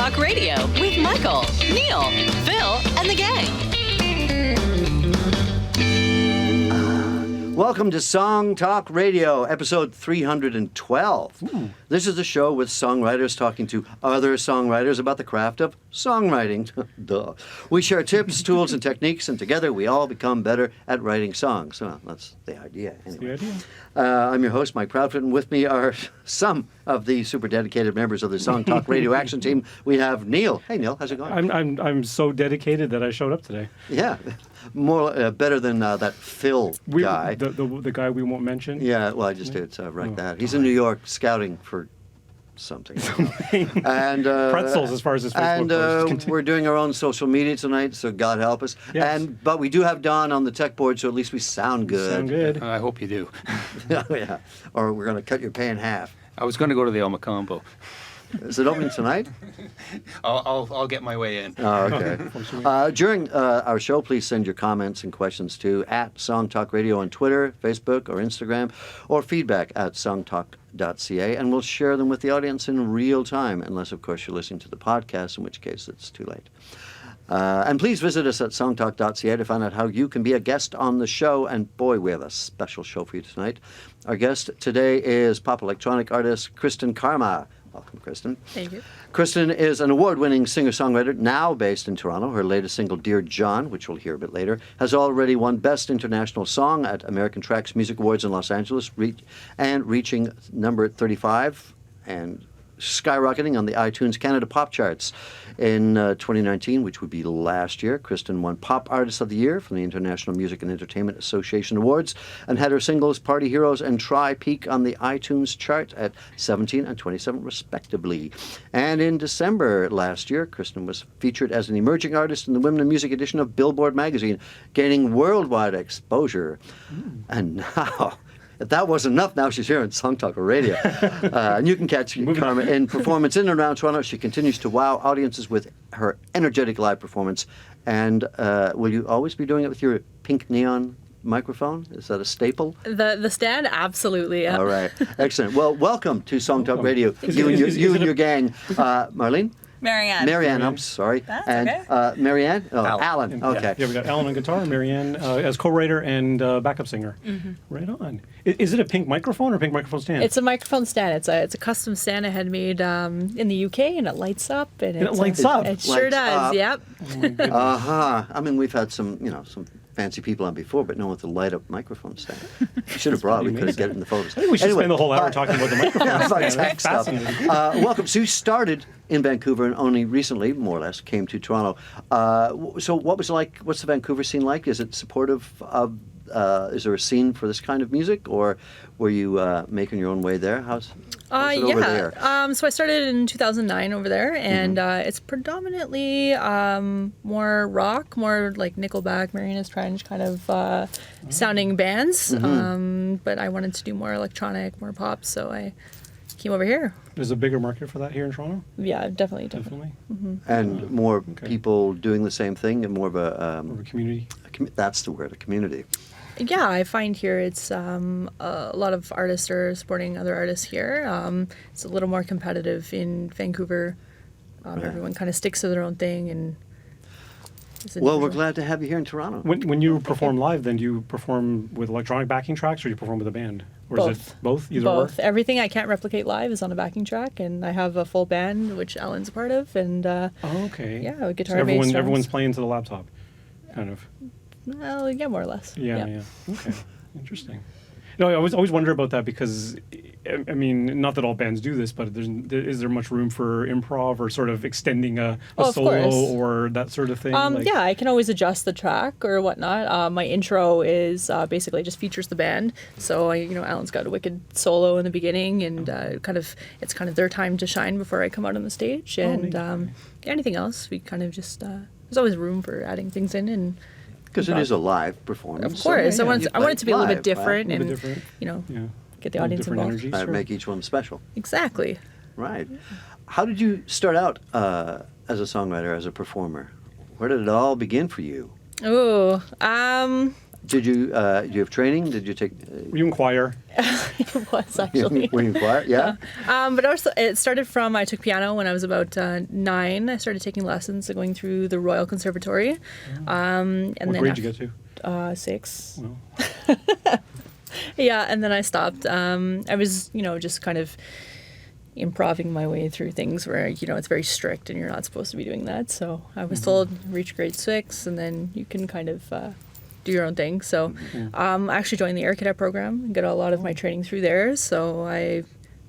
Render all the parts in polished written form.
Talk Radio with Michael, Neil, Phil, and the gang. Welcome to Song Talk Radio, episode 312. Ooh. This is a show with songwriters talking to other songwriters about the craft of songwriting. Duh. We share tips, tools, and techniques, and together we all become better at writing songs. Well, that's the idea, anyway. That's the idea. I'm your host, Mike Proudfoot, and with me are some of the super dedicated members of the Song Talk Radio Action Team. We have Neil. Hey, Neil, how's it going? I'm so dedicated that I showed up today. Yeah, more better than that Phil guy. The guy we won't mention. Yeah, well, I just did write that. He's in New York scouting for something. And pretzels, as far as his Facebook post. And we're doing our own social media tonight, so God help us. Yes. But we do have Don on the tech board, so at least we sound good. Sound good. I hope you do. Yeah, or we're going to cut your pay in half. I was going to go to the El Macombo. Is it opening tonight? I'll get my way in. Oh, okay. During our show, please send your comments and questions to @SongTalkRadio on Twitter, Facebook, or Instagram, or feedback @songtalk.ca, and we'll share them with the audience in real time, unless, of course, you're listening to the podcast, in which case it's too late. And please visit us at songtalk.ca to find out how you can be a guest on the show. And boy, we have a special show for you tonight. Our guest today is pop electronic artist Kristen Karma. Welcome, Kristen. Thank you. Kristen is an award-winning singer-songwriter now based in Toronto. Her latest single, Dear John, which we'll hear a bit later, has already won Best International Song at American Tracks Music Awards in Los Angeles, reaching number 35 and skyrocketing on the iTunes Canada Pop Charts in 2019, which would be last year. Kristen won Pop Artist of the Year from the International Music and Entertainment Association Awards and had her singles Party Heroes and Try peak on the iTunes chart at 17 and 27 respectively. And in December last year, Kristen was featured as an emerging artist in the Women in Music edition of Billboard Magazine, gaining worldwide exposure. And now, if that wasn't enough, now she's here on Song Talk Radio. And you can catch Karma in performance in and around Toronto. She continues to wow audiences with her energetic live performance. And will you always be doing it with your pink neon microphone? Is that a staple? The stand, absolutely. Yeah. All right. Excellent. Well, welcome to Song Talk Radio. You and your gang. Marlene? Marianne. I'm sorry. That's and okay. Marianne? Oh, Alan. Okay. Yeah, we got Alan on guitar and Marianne as co-writer and backup singer. Mm-hmm. Right on. Is it a pink microphone or a pink microphone stand? It's a microphone stand. It's a custom stand I had made in the UK, and it lights up. And it lights up? It sure does. Yep. Uh-huh. I mean, we've had some fancy people on before, but no one with a light-up microphone stand. We should have brought. We could have get it in the photos. I think we should spend the whole hour talking about the microphone stand. That's fascinating. Welcome. So you started in Vancouver and only recently, more or less, came to Toronto. So what was it like? What's the Vancouver scene like? Is it supportive of? Is there a scene for this kind of music, or were you making your own way there? How's it over there? So I started in 2009 over there, and it's predominantly more rock, more like Nickelback, Marianas Trench kind of sounding bands. But I wanted to do more electronic, more pop, so I came over here. There's a bigger market for that here in Toronto? Yeah, definitely. Mm-hmm. And more people doing the same thing, and more of a community. That's the word, a community. Yeah, I find here it's a lot of artists are supporting other artists here. It's a little more competitive in Vancouver. Everyone kind of sticks to their own thing. And well, we're glad to have you here in Toronto. When you perform live, then do you perform with electronic backing tracks, or do you perform with a band? Or both. Is it both? Either both. Or? Everything I can't replicate live is on a backing track, and I have a full band, which Alan's a part of. And okay. Yeah, a guitar, so bass, drums. everyone's playing to the laptop, kind of. Well, yeah, more or less. Yeah. Okay, interesting. No, I always wonder about that because, I mean, not that all bands do this, but is there much room for improv or sort of extending a solo or that sort of thing? Yeah, I can always adjust the track or whatnot. My intro is basically just features the band. So, Alan's got a wicked solo in the beginning, and it's kind of their time to shine before I come out on the stage. And anything else, we kind of just there's always room for adding things in and. Because it is a live performance. Of course. So, I want it to be a little bit different, right? and get the audience involved. Energies, make each one special. Exactly. Right. How did you start out as a songwriter, as a performer? Where did it all begin for you? Oh, Did you do you have training? Did you take? Were you in choir? It was actually. Were you in choir? Yeah. But also, it started from I took piano when I was about 9. I started taking lessons, going through the Royal Conservatory. And What then grade did you get to? 6. Well, Yeah, and then I stopped. I was, just kind of improving my way through things where, it's very strict and you're not supposed to be doing that. So I was told reach grade 6 and then you can kind of do your own thing. So I actually joined the Air Cadet program and got a lot of my training through there. So I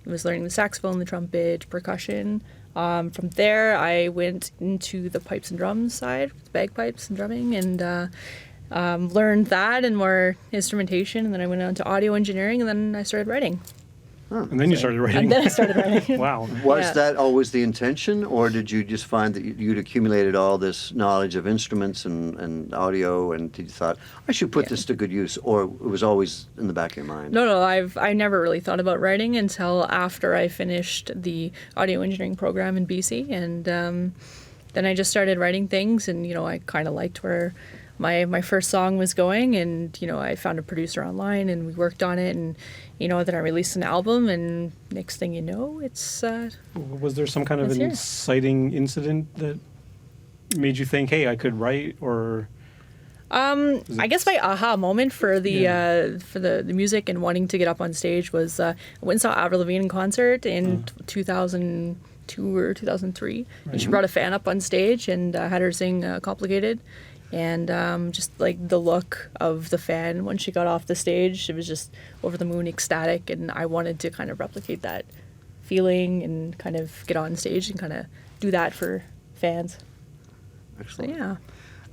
was learning the saxophone, the trumpet, percussion. From there, I went into the pipes and drums side, bagpipes and drumming, and learned that and more instrumentation. And then I went on to audio engineering, and then I started writing. and then you started writing. And then I started writing. Wow. Was Yeah. that always the intention, or did you just find that you'd accumulated all this knowledge of instruments and audio, and you thought, I should put this to good use, or it was always in the back of your mind? No, I never really thought about writing until after I finished the audio engineering program in BC, and then I just started writing things, and I kind of liked where my first song was going, and I found a producer online, and we worked on it, and then I released an album, and next thing you know, it's Was there some kind of Let's an hear it. inciting incident that made you think, hey, I could write, or? I guess my aha moment for the music and wanting to get up on stage was I went and saw Avril Lavigne in concert in 2002 or 2003, and she brought a fan up on stage and had her sing "Complicated," and just like the look of the fan when she got off the stage, it was just over the moon, ecstatic, and I wanted to kind of replicate that feeling and kind of get on stage and kind of do that for fans. So Excellent. yeah.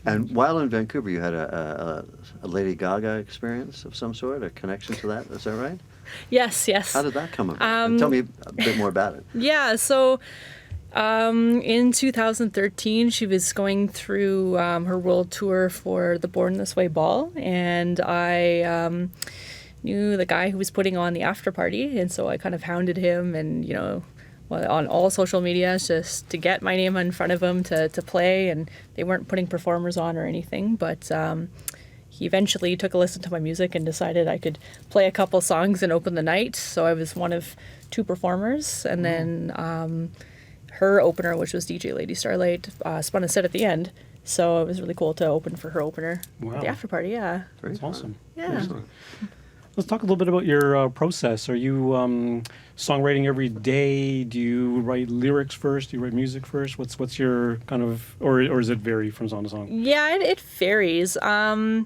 And while in Vancouver, you had a Lady Gaga experience of some sort, a connection to that. Is that right? Yes. How did that come about? Tell me a bit more about it. Yeah, so in 2013, she was going through her world tour for the Born This Way ball, and I knew the guy who was putting on the after party, and so I kind of hounded him and, on all social media just to get my name in front of him to play, and they weren't putting performers on or anything, but he eventually took a listen to my music and decided I could play a couple songs and open the night, so I was one of 2 performers, and then her opener, which was DJ Lady Starlight, spun a set at the end. So it was really cool to open for her opener Wow. at the after party. Yeah. That's awesome. Yeah. Let's talk a little bit about your process. Are you songwriting every day? Do you write lyrics first? Do you write music first? What's your kind of, or does it vary from song to song? Yeah, it varies. I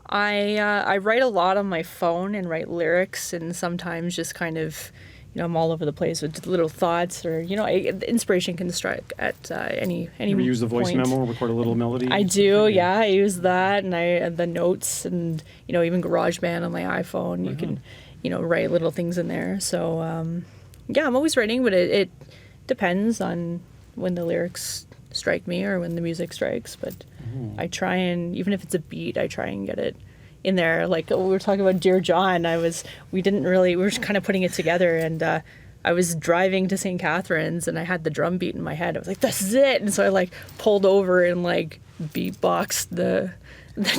write a lot on my phone and write lyrics, and sometimes just kind of, I'm all over the place with little thoughts, or inspiration can strike at any You use the voice point. memo, record a little melody? I do, yeah. I use that, and the notes, and even GarageBand on my iPhone. You can, write little things in there. So yeah, I'm always writing, but it depends on when the lyrics strike me or when the music strikes. But I try and, even if it's a beat, I try and get it in there. Like we were talking about Dear John, we were just kind of putting it together, and I was driving to St. Catharines and I had the drum beat in my head. I was like, this is it. And so I pulled over and beatboxed the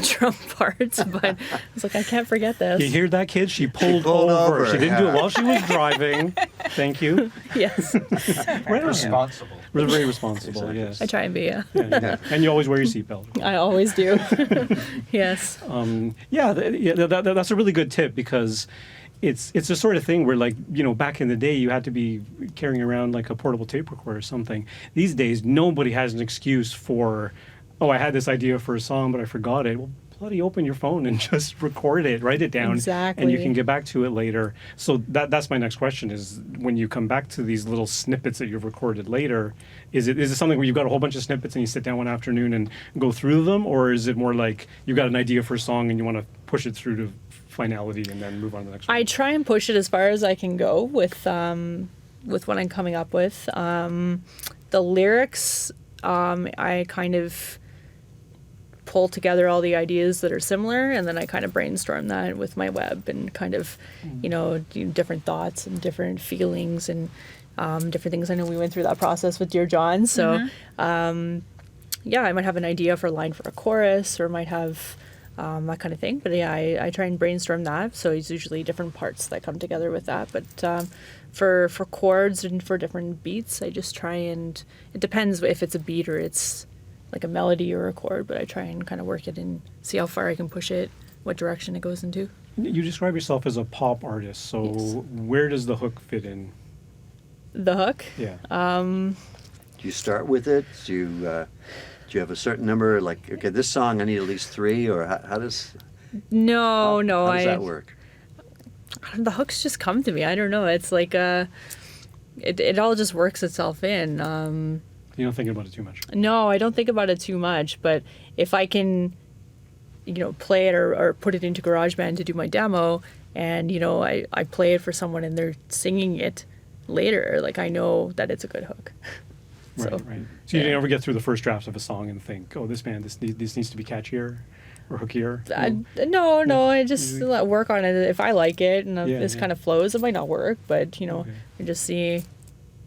drum parts, but I was like, I can't forget this. You hear that, kids? She pulled pulled over. over, She didn't do it yeah. while she was driving. Thank you. Yes, Responsible. We're very responsible, Exactly. yes. I try and be, yeah. Yeah. And you always wear your seatbelt. I always do. Yes. That's a really good tip, because it's the sort of thing where, back in the day, you had to be carrying around a portable tape recorder or something. These days, nobody has an excuse for, I had this idea for a song, but I forgot it. Well, bloody open your phone and just record it, write it down, and you Exactly. can get back to it later. So that's my next question: is when you come back to these little snippets that you've recorded later, is it something where you've got a whole bunch of snippets and you sit down one afternoon and go through them, or is it more like you've got an idea for a song and you want to push it through to finality and then move on to the next one? I try and push it as far as I can go with what I'm coming up with. The lyrics, I kind of pull together all the ideas that are similar, and then I kind of brainstorm that with my web and kind of, do different thoughts and different feelings and different things. I know we went through that process with Dear John, so I might have an idea for a line for a chorus, or might have that kind of thing. But yeah, I try and brainstorm that. So it's usually different parts that come together with that. But for chords and for different beats, I just try and, it depends if it's a beat or it's like a melody or a chord, but I try and kind of work it and see how far I can push it, what direction it goes into. You describe yourself as a pop artist, so Yes. where does the hook fit in? The hook? Yeah. Do you start with it? Do you have a certain number? Like, okay, this song I need at least 3, or how does? No, How does that work? The hooks just come to me. I don't know. It's like it all just works itself in. You don't think about it too much. No, I don't think about it too much. But if I can, play it or put it into GarageBand to do my demo, and I play it for someone and they're singing it later, like I know that it's a good hook. Right, right. So you never get through the first drafts of a song and think, oh, this needs to be catchier or hookier? No, I just work on it. If I like it and this kind of flows, it might not work, but I just see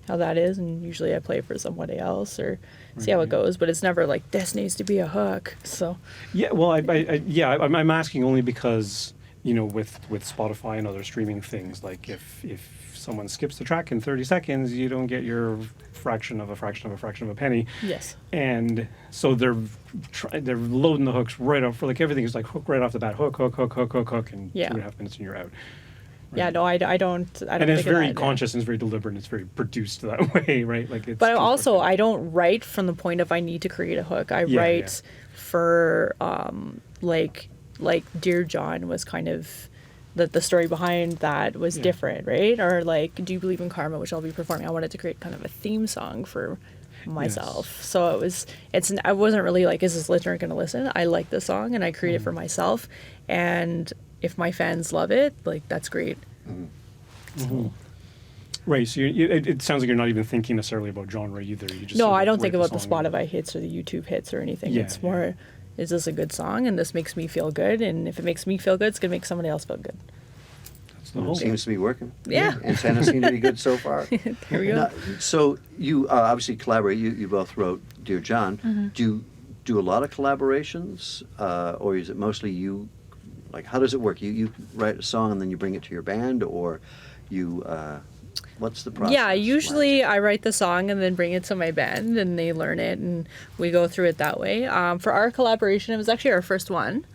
how that is, and usually I play for somebody else or see how it goes, but it's never like, this needs to be a hook. So yeah, well, I'm asking only because with Spotify and other streaming things, like if someone skips the track in 30 seconds, you don't get your fraction of a penny. Yes. And so they're loading the hooks right off, for like everything is like hook right off the bat, hook, and 2.5 minutes and you're out. Right. Yeah, no, I don't. And it's very conscious and it's very deliberate and it's very produced that way, right? Like it's. But also, I don't write from the point of I need to create a hook. I write for like Dear John was kind of the story behind that was different, right? Or like Do You Believe in Karma, which I'll be performing. I wanted to create kind of a theme song for myself. Yes. So I wasn't really like, is this listener going to listen? I like the song and I create it for myself, and if my fans love it, like that's great. So. Right, so it sounds like you're not even thinking necessarily about genre either. You just I don't think about the Spotify hits or the YouTube hits or anything. It's more, is this a good song and this makes me feel good? And if it makes me feel good, it's going to make somebody else feel good. That's the whole. Seems to be working. Yeah. Antenna seem to be good so far. Here we go. Now, so you obviously collaborate. You both wrote Dear John. Mm-hmm. Do you do a lot of collaborations, or is it mostly you? Like, how does it work? You write a song and then you bring it to your band, or you, what's the process? Yeah, usually I write the song and then bring it to my band and they learn it and we go through it that way. For our collaboration, it was actually our first one.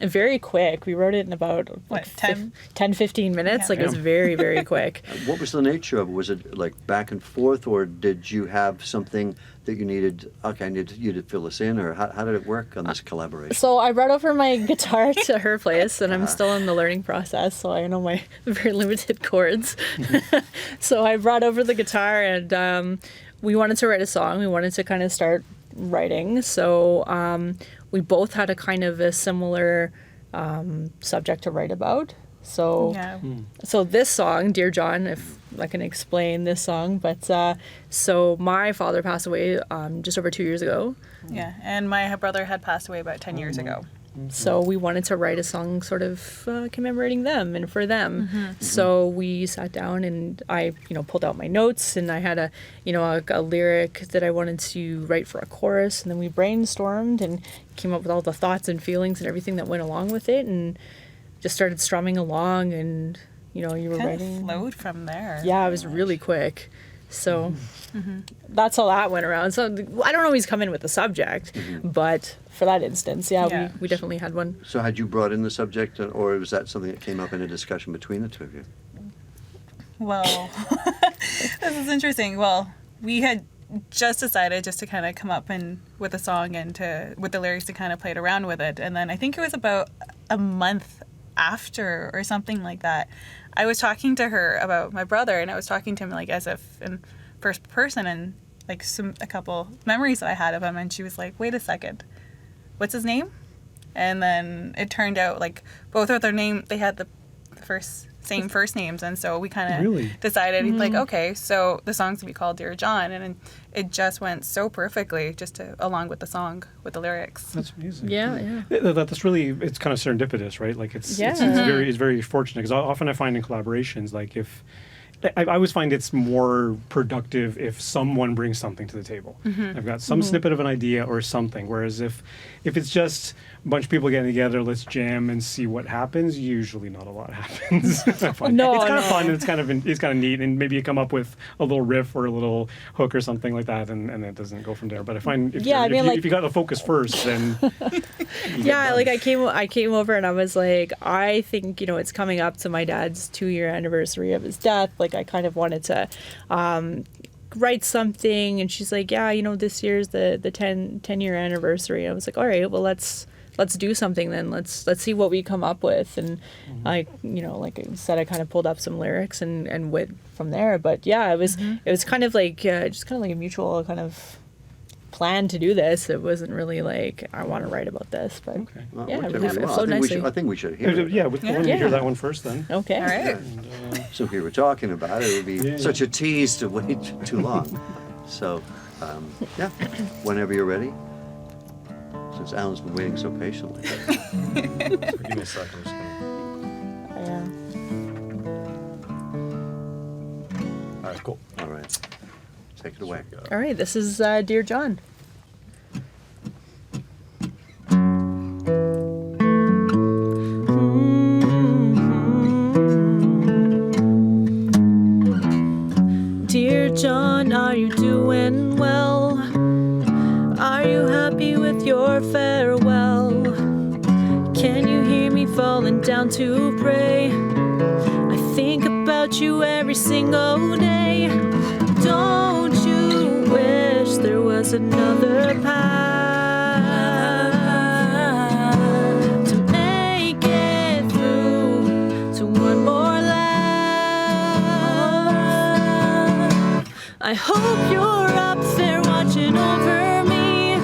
Very quick. We wrote it in about 10-15 minutes. Yeah. Like it was very, very quick. What was the nature of it? Was it like back and forth, or did you have something that you needed? Okay, I need you to fill this in, or how did it work on this collaboration? So I brought over my guitar to her place, and I'm still in the learning process, so I know my very limited chords. So I brought over the guitar, and we wanted to write a song. We wanted to kind of start writing. So we both had a kind of a similar subject to write about. So so this song, Dear John, if I can explain this song, but so my father passed away just over 2 years ago. Yeah, and my brother had passed away about 10 years ago. So we wanted to write a song sort of commemorating them and for them. So we sat down and I, pulled out my notes, and I had a lyric that I wanted to write for a chorus, and then we brainstormed and came up with all the thoughts and feelings and everything that went along with it, and just started strumming along, and you were kind writing. Of flowed from there. Yeah, it was really quick. So that's how that went around. So I don't always come in with the subject, but for that instance, we definitely had one. So had you brought in the subject, or was that something that came up in a discussion between the two of you? Well, this is interesting. Well, we had just decided just to kind of come up with a song and with the lyrics to kind of play around with it. And then I think it was about a month after or something like that, I was talking to her about my brother, and I was talking to him like as if in first person, and like a couple memories that I had of him, and she was like, wait a second, what's his name? And then it turned out like both of their name, they had the same first names, and so we kind of decided like, okay, so the song's gonna be called Dear John, and it just went so perfectly along with the song with the lyrics. That's amazing. Yeah. That's really, it's kind of serendipitous, right? Like it's very fortunate, because often I find in collaborations, like if I always find it's more productive if someone brings something to the table. I've got some snippet of an idea or something. Whereas if it's just a bunch of people getting together, let's jam and see what happens, usually not a lot happens. I find. No, it's kind of no. fun and it's kind of neat, and maybe you come up with a little riff or a little hook or something like that, and it doesn't go from there. But I find if, if you got the focus first, then Yeah, like I came over and I was like, I think, it's coming up to my dad's 2-year anniversary of his death. Like I kind of wanted to write something, and she's like, yeah, this year's the 10-year anniversary. I was like, all right, well let's do something then. Let's see what we come up with. And I, like I said, I kind of pulled up some lyrics and went from there. But yeah, it was kind of like just kind of like a mutual kind of plan to do this. It wasn't really like I want to write about this, but Okay. Well, yeah, it whichever really you want. flowed nicely. I think we should hear it. yeah, why don't we hear that one first then? Okay. All right. So here we're talking about it. It would be Yeah. such a tease to wait too long. So, yeah, whenever you're ready. Since Alan's been waiting so patiently. Give me a second. I'm just gonna... Yeah. All right, cool. All right, take it away. All right, this is Dear John. Dear John, are you doing well? Are you happy with your farewell? Can you hear me falling down to pray? I think about you every single day. Don't you wish there was another path to make it through to one more laugh? I hope you're up there watching over me.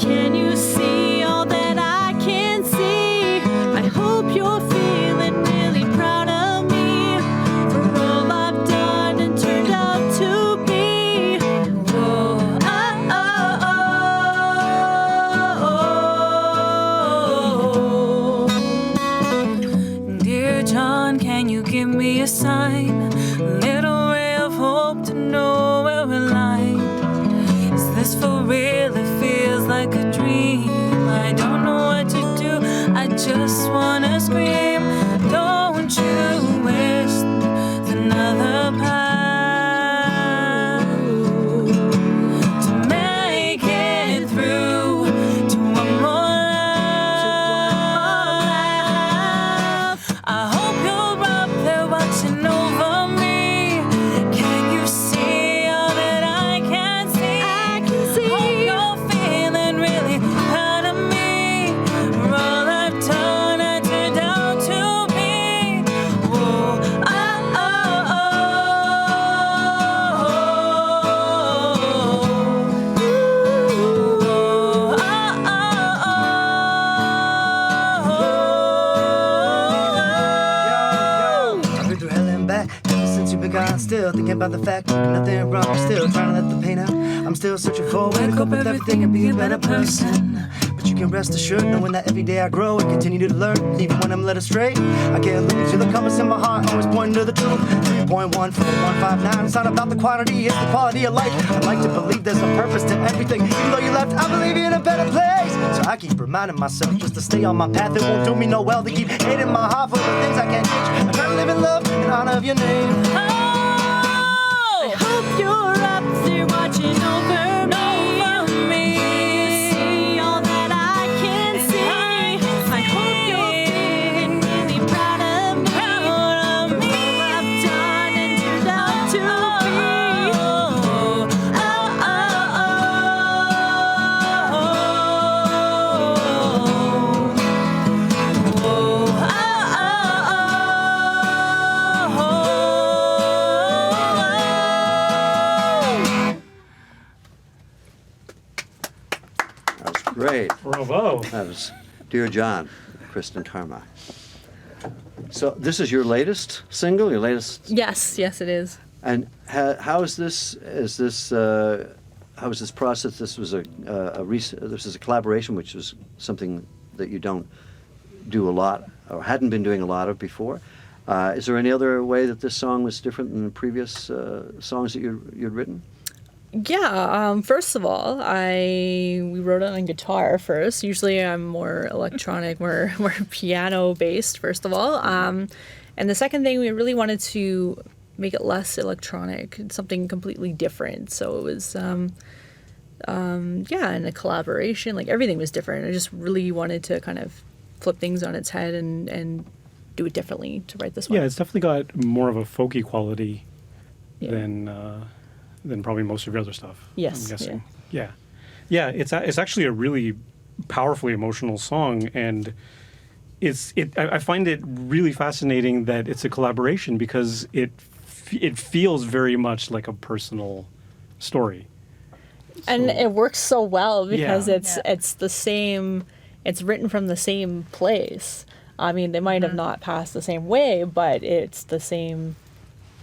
Can you see all that I can see? I hope you're feeling really proud of me for all I've done and turned out to be. Whoa, Dear John, can you give me a sign? A little ray of hope to know where we're lying. Is this for real? It feels like a dream. I don't know what to do. I just wanna scream. Don't you wish there's another path to make it through to one more life? I hope you're up there watching over me. Can you see all that I can see? I can see. Hope you're feeling really proud of me for all I've done and turned out to be. Whoa, I've been through hell and back ever since you've been gone. Still thinking about the fact nothing wrong. I'm still trying to let the pain out. I'm still searching for a way to cope with everything and be a better person. But you can rest assured knowing that every day I grow and continue to learn. Even when I'm led astray, I can't lose. You're the compass in my heart, always pointing to the truth. 3.1 for 159. It's not about the quantity, it's the quality of life. I like to believe there's a purpose to everything. Even though you left, I believe you're in a better place. So I keep reminding myself just to stay on my path. It won't do me no well to keep hating my heart for the things I can't change. I try to live in love in honor of your name. I hope you're up there watching over me. Can you see all that I can see? I hope you're feeling really proud of me for all I've done and turned out to be. That was great. Bravo. That was Dear John, Kristen Karma. So this is your latest single, your latest, Yes, it is. and how is this? How was this process? This was this is a collaboration, which is something that you don't do a lot or hadn't been doing a lot of before. Is there any other way that this song was different than the previous songs that you'd written? Yeah, first of all, we wrote it on guitar first. Usually I'm more electronic, more piano based, first of all. And the second thing, we really wanted to make it less electronic, something completely different. So it was, and a collaboration, like everything was different. I just really wanted to kind of flip things on its head and do it differently to write this one. Yeah, it's definitely got more of a folky quality than probably most of your other stuff. Yes. I'm guessing. Yeah. It's actually a really powerfully emotional song, and I find it really fascinating that it's a collaboration because it feels very much like a personal story. And it works so well because Yeah. it's the same. It's written from the same place. I mean, they might have not passed the same way, but it's the same.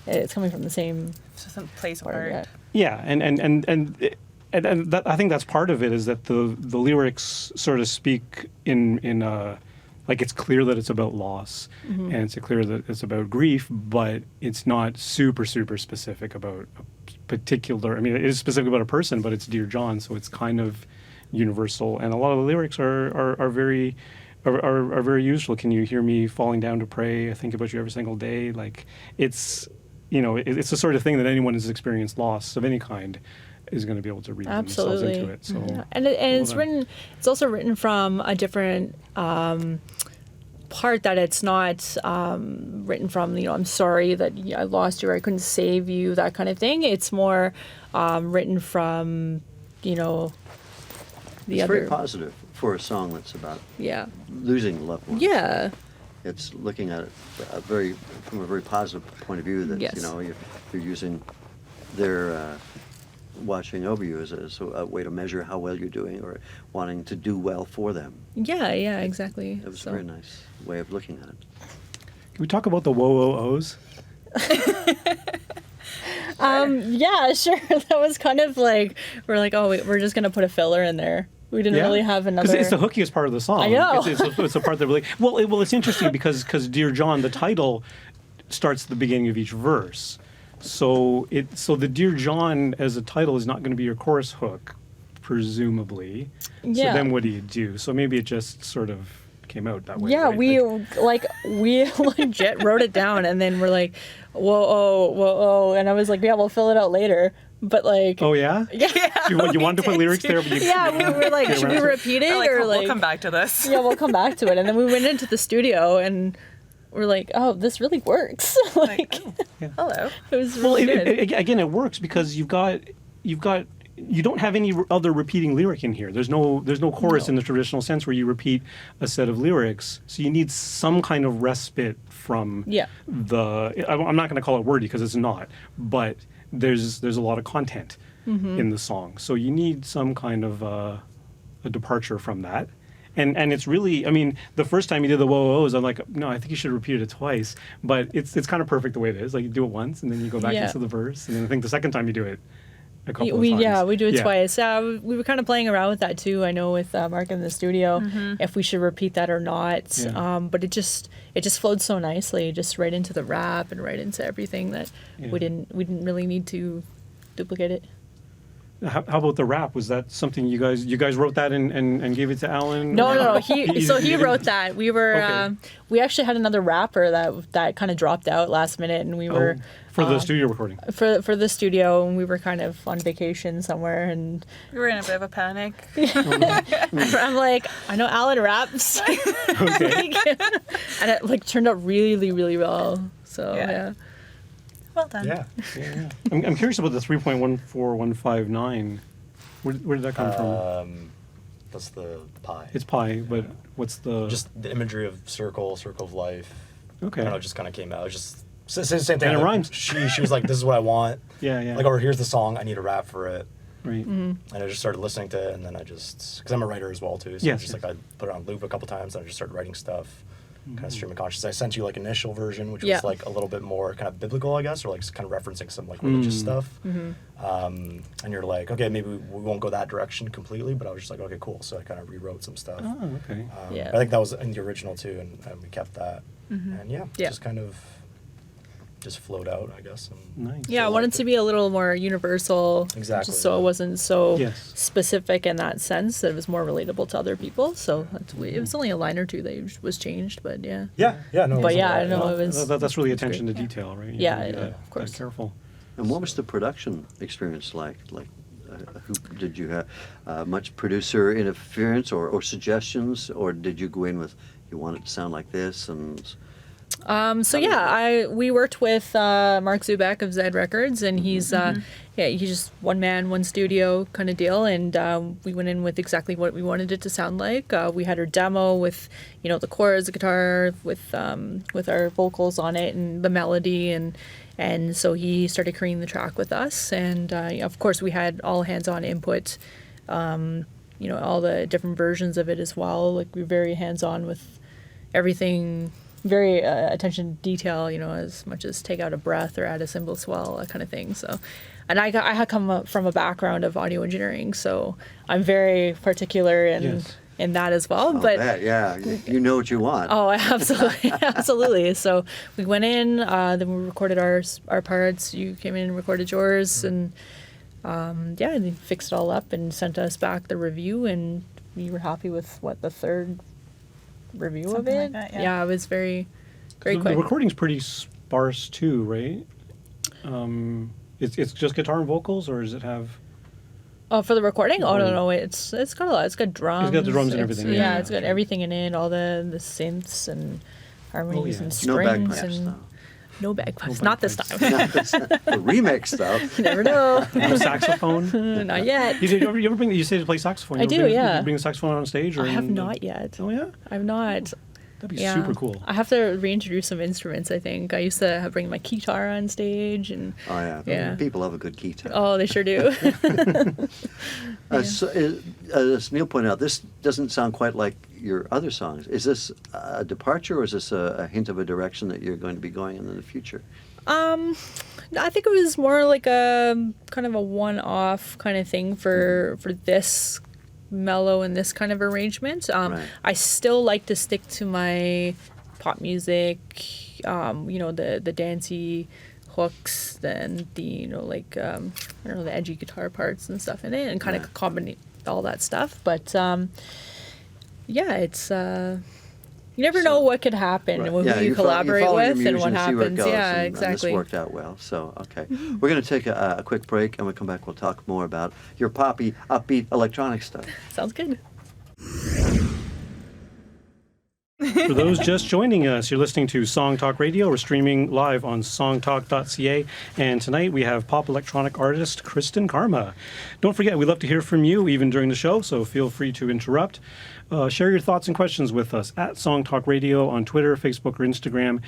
It's coming from the same Some place part. apart. Yeah, and that, I think that's part of it, is that the lyrics sort of speak in like, it's clear that it's about loss, and it's clear that it's about grief, but it's not super specific about a particular. I mean, it is specific about a person, but it's Dear John, so it's kind of universal, and a lot of the lyrics are very useful. Can you hear me falling down to pray? I think about you every single day. Like, it's. It's the sort of thing that anyone who's experienced loss of any kind is going to be able to read themselves into it. So, and it's written. It's also written from a different part, that it's not written from. I'm sorry that I lost you, or I couldn't save you, that kind of thing. It's more written from the It's other. very positive for a song that's about losing loved ones. Yeah. It's looking at it from a very positive point of view, that Yes. you're using their watching over you as a way to measure how well you're doing, or wanting to do well for them. Yeah, exactly. It was a very nice way of looking at it. can we talk about the whoa-oh-ohs? Yeah, sure. That was kind of like, we're just gonna put a filler in there. We didn't really have another. Because it's the hookiest part of the song. I know. It's the part that really. Well, it's interesting because Dear John, the title, starts at the beginning of each verse. So the Dear John as a title is not going to be your chorus hook, presumably. Yeah. So then what do you do? So maybe it just sort of came out that way. Yeah, right? we legit wrote it down, and then we're like, whoa, and I was like, yeah, we'll fill it out later. But like, Oh yeah. You wanted to put lyrics there, but you yeah, we were like, should we repeat it, We're or we'll come back to this. Yeah, we'll come back to it. And then we went into the studio, and we're like, oh, this really works. Hello. It was really good. Again, it works because you don't have any other repeating lyric in here. There's no chorus in the traditional sense where you repeat a set of lyrics. So you need some kind of respite from the. I'm not going to call it wordy because it's not, but there's a lot of content in the song. So you need some kind of a departure from that. And it's really, I mean, the first time you did the whoa-ohs, I'm like, no, I think you should repeat it twice. But it's kind of perfect the way it is. Like, you do it once, and then you go back into the verse. And then I think the second time you do it a couple of times. Yeah, we do it twice. We were kind of playing around with that too. I know with Mark in the studio, if we should repeat that or not. Yeah. But it just flowed so nicely, just right into the rap and right into everything, that we didn't really need to duplicate it. How about the rap? Was that something you guys wrote that and gave it to Alan? No. He wrote that. We were we actually had another rapper that kind of dropped out last minute, and we were for the studio recording. For the studio, and we were kind of on vacation somewhere, and We were in a bit of a panic. I'm like, I know Alan raps, Okay. and it turned out really, really well. So yeah. Well done. Yeah. I'm curious about the 3.14159. Where did that come from? That's the pi. It's pi, but what's the? Just the imagery of circle of life. Okay. I don't know, it just kind of came out. It was just same thing. And it like, rhymes. She was like, "This is what I want." Yeah. Like, or here's the song. I need a rap for it. Right. And I just started listening to it, and then because I'm a writer as well too, so Yes, just yes. like I put it on loop a couple times, and I just started writing stuff, kind of stream of consciousness. I sent you like initial version, which Yeah. was like a little bit more kind of biblical, I guess, or like kind of referencing some like religious stuff. And you're like, okay, maybe we won't go that direction completely, but I was just like, okay, cool. So I kind of rewrote some stuff. Oh, okay. Yeah. I think that was in the original too, and we kept that. And Yeah. just kind of just flowed out, I guess. And Nice. Yeah, I wanted to be a little more universal. Exactly, Just so yeah. it wasn't so Yes. specific in that sense, that it was more relatable to other people. So it was only a line or two that was changed, but yeah. yeah, no. it But wasn't yeah, a lot, I know yeah. it was. That's really it was attention great. to detail, right? You Yeah, gotta be yeah, that- of course. that careful. And what was the production experience like? Who did you have much producer interference or suggestions, or did you go in with you want it to sound like this and? So yeah, we worked with Mark Zubek of Zed Records, and he's he's just one man, one studio kind of deal, and we went in with exactly what we wanted it to sound like. We had our demo with the chords, the guitar, with our vocals on it and the melody, and so he started creating the track with us, and of course we had all hands-on input. All the different versions of it as well. Like we were very hands-on with everything. Very attention to detail, as much as take out a breath or add a cymbal swell, that kind of thing. So, and I had come up from a background of audio engineering, so I'm very particular in that as well. I'll But bet, yeah, you know what you want. oh, absolutely, absolutely. So we went in, then we recorded our parts. You came in and recorded yours, and and they fixed it all up and sent us back the review, and we were happy with the third review Something of it. like that, yeah. It was very The quick. recording's pretty sparse too, right? It's just guitar and vocals, or does it have? Oh, for the recording? Oh Recording. no, it's got a lot. It's got drums. It's got the drums and It's- everything, Yeah, yeah, it's got okay. everything in it. All the synths and harmonies yeah. and No strings bagpipes and though. no bagpipes. No Not this bagpipes. time. The remix though. You never know. No saxophone. Not yet. You ever bring? You say to play saxophone. I You ever do, bring, yeah. You bring the saxophone on stage, or I have in the- not yet. Oh yeah, I've not. that'd be Yeah. super cool. I have to reintroduce some instruments. I think I used to bring my guitar on stage, and Oh yeah. Yeah. People love a good guitar. oh, they sure do. As Neil pointed out, this doesn't sound quite like your other songs. Is this a departure, or is this a hint of a direction that you're going to be going in the future? I think it was more like a kind of a one-off kind of thing for this mellow and this kind of arrangement. Right. I still like to stick to my pop music, the dancey hooks, then the the edgy guitar parts and stuff in it, and kind Right. of combine all that stuff. But it's. You never know what could happen Right. and who you collaborate follow your with and muse what see where it happens. goes, Yeah, and exactly. this worked out well. So, okay. We're going to take a quick break, and when we come back, we'll talk more about your poppy, upbeat electronic stuff. Sounds good. For those just joining us, you're listening to Song Talk Radio. We're streaming live on songtalk.ca. And tonight we have pop electronic artist Kristen Karma. Don't forget, we love to hear from you even during the show, so feel free to interrupt. Share your thoughts and questions with us at Song Talk Radio on Twitter, Facebook, or Instagram,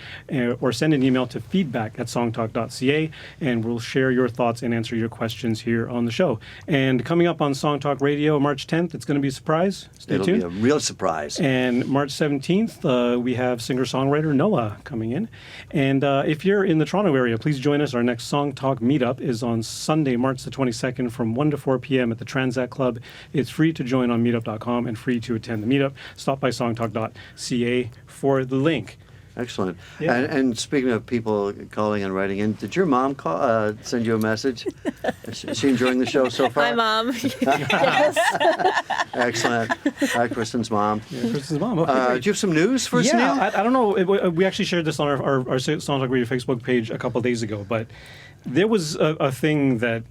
or send an email to feedback@songtalk.ca, and we'll share your thoughts and answer your questions here on the show. And coming up on Song Talk Radio, March 10th, it's going to be a surprise. Stay It'll tuned. be a real surprise. And March 17th, we have singer-songwriter Noah coming in. And if you're in the Toronto area, please join us. Our next Song Talk meetup is on Sunday, March the 22nd from 1 to 4 p.m. at the Transact Club. It's free to join on meetup.com and free to attend the meetup. Stop by songtalk.ca for the link. Excellent. Yeah. And speaking of people calling and writing in, did your mom send you a message? Is she enjoying the show so far? Hi, Mom. Yes. Excellent. Hi, Kristen's mom. Yeah, Kristen's mom. Okay, Do great. you have some news for us, Yeah, Neil? I don't know. We actually shared this on our Song Talk Radio Facebook page a couple of days ago, but there was a thing that